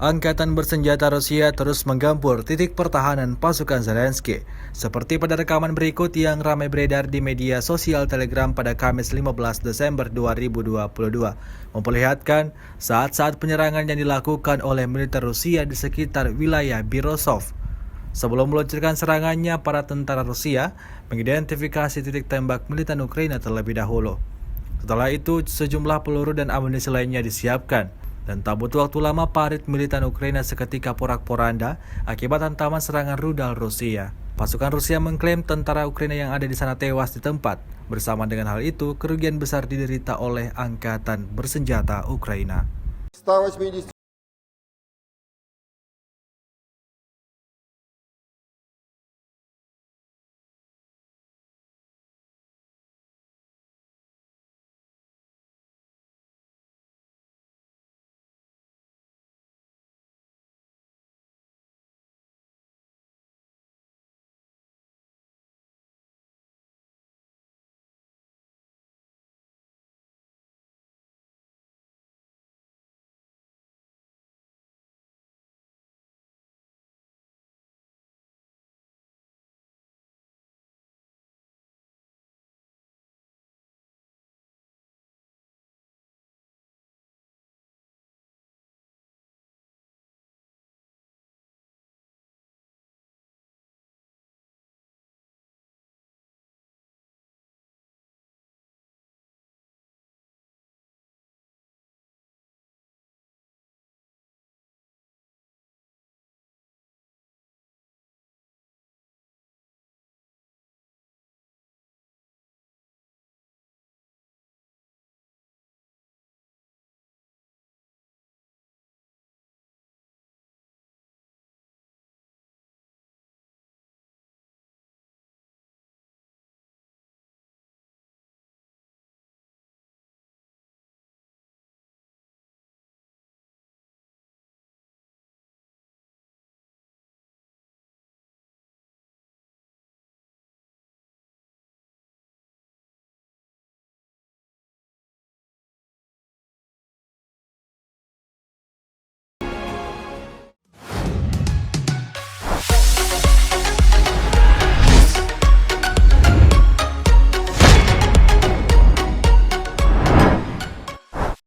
Angkatan bersenjata Rusia terus menggempur titik pertahanan pasukan Zelensky. Seperti pada rekaman berikut yang ramai beredar di media sosial Telegram pada Kamis 15 Desember 2022, memperlihatkan saat-saat penyerangan yang dilakukan oleh militer Rusia di sekitar wilayah Birosov. Sebelum meluncurkan serangannya, para tentara Rusia mengidentifikasi titik tembak militan Ukraina terlebih dahulu. Setelah itu, sejumlah peluru dan amunisi lainnya disiapkan. Dan tak butuh waktu lama, parit militan Ukraina seketika porak-poranda akibat hantaman serangan rudal Rusia. Pasukan Rusia mengklaim tentara Ukraina yang ada di sana tewas di tempat. Bersama dengan hal itu, kerugian besar diderita oleh angkatan bersenjata Ukraina. 180